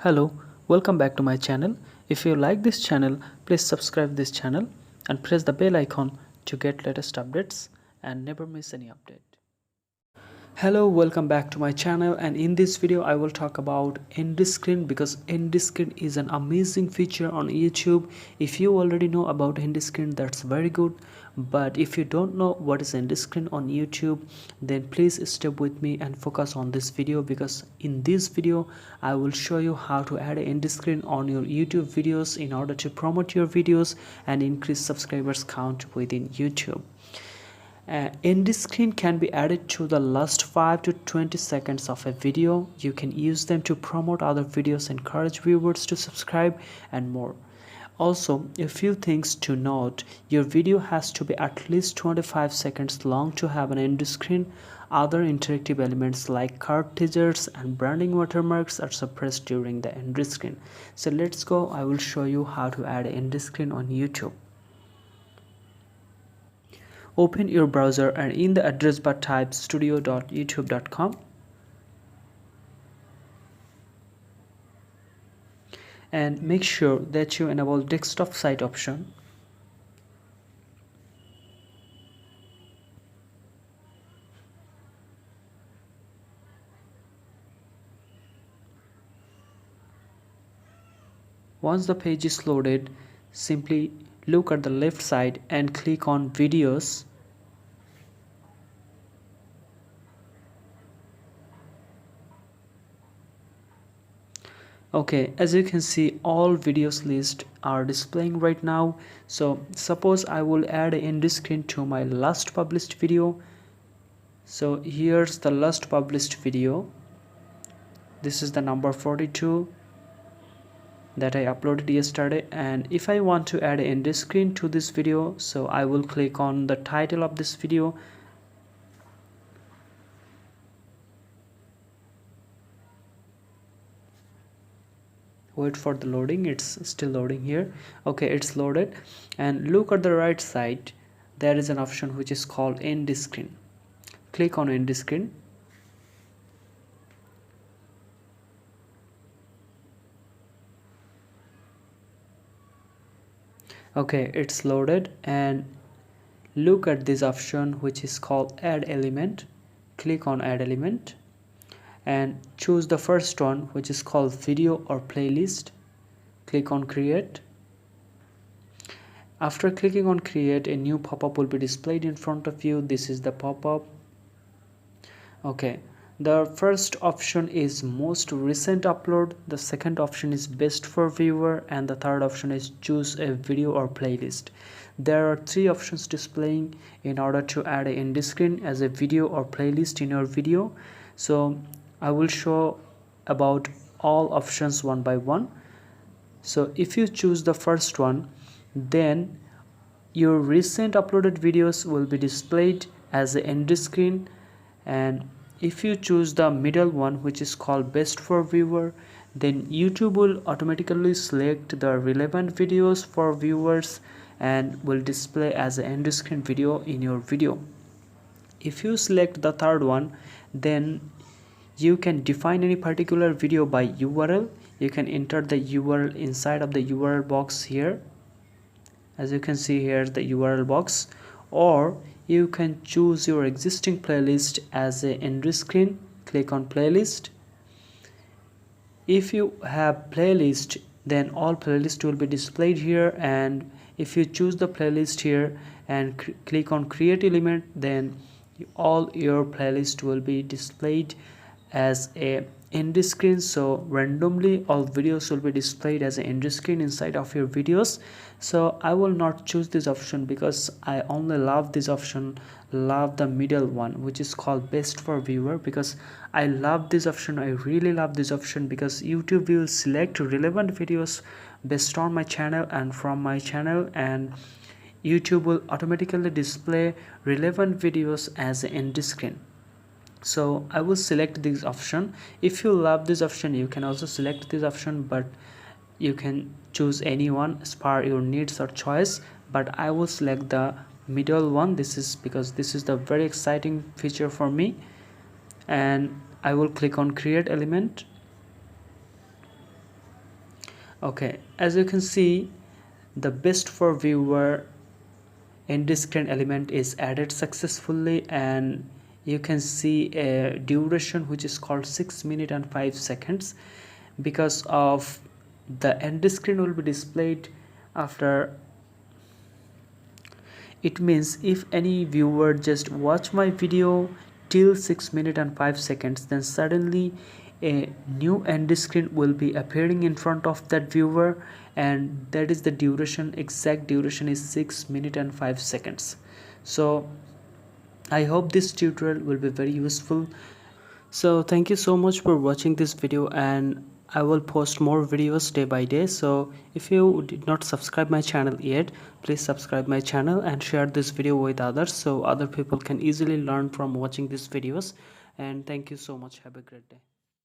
Hello, welcome back to my channel. If you like this channel, please subscribe this channel and press the bell icon to get latest updates and never miss any update. Hello, welcome back to my channel, and in this video I will talk about end screen because end screen is an amazing feature on YouTube. If you already know about end screen, that's very good, but if you don't know what is end screen on YouTube, then please stay with me and focus on this video, because in this video I will show you how to add an end screen on your YouTube videos in order to promote your videos and increase subscribers count within YouTube. End screen can be added to the last 5 to 20 seconds of a video. You can use them to promote other videos, encourage viewers to subscribe, and more. Also, a few things to note: your video has to be at least 25 seconds long to have an end screen. Other interactive elements like card teasers and branding watermarks are suppressed during the end screen. So let's go. I will show you how to add an end screen on YouTube. Open your browser and in the address bar type studio.youtube.com and make sure that you enable desktop site option. Once the page is loaded, simply look at the left side and click on videos. Okay, as you can see, all videos list are displaying right now. So suppose I will add an end screen to my last published video. So here's the last published video. This is the number 42 that I uploaded yesterday, and if I want to add an end screen to this video, so I will click on the title of this video. Wait for the loading, it's still loading here. Okay, it's loaded, and look at the right side, there is an option which is called end screen. Click on end screen. Okay, it's loaded, and look at this option which is called add element. Click on add element and choose the first one which is called video or playlist. Click on create. After clicking on create, a new pop-up will be displayed in front of you. This is the pop-up. Okay, the first option is most recent upload, the second option is best for viewer, and the third option is choose a video or playlist. There are three options displaying in order to add an end screen as a video or playlist in your video. So I will show about all options one by one. So if you choose the first one, then your recent uploaded videos will be displayed as an end screen, and if you choose the middle one which is called best for viewer, then YouTube will automatically select the relevant videos for viewers and will display as an end screen video in your video. If you select the third one, then you can define any particular video by URL. You can enter the URL inside of the URL box here. As you can see, here the URL box, or you can choose your existing playlist as a end screen. Click on playlist. If you have playlist, then all playlist will be displayed here, and if you choose the playlist here and click on create element, then all your playlist will be displayed as a end screen. So randomly all videos will be displayed as an end screen inside of your videos. So I will not choose this option because I only love this option, love the middle one which is called best for viewer, because I love this option. I really love this option because YouTube will select relevant videos based on my channel and from my channel, and YouTube will automatically display relevant videos as an end screen. So I will select this option. If you love this option, you can also select this option, but you can choose any one as per your needs or choice, but I will select the middle one. This is because this is the very exciting feature for me, and I will click on create element. Okay, as you can see, the best for viewer end screen element is added successfully, and you can see a duration which is called 6 minutes and 5 seconds. Because of the end screen will be displayed after, it means if any viewer just watch my video till 6 minutes and 5 seconds, then suddenly a new end screen will be appearing in front of that viewer, and that is the duration. Exact duration is 6 minutes and 5 seconds. So I hope this tutorial will be very useful. So thank you so much for watching this video, and I will post more videos day by day. So if you did not subscribe my channel yet, please subscribe my channel and share this video with others so other people can easily learn from watching these videos. And thank you so much. Have a great day.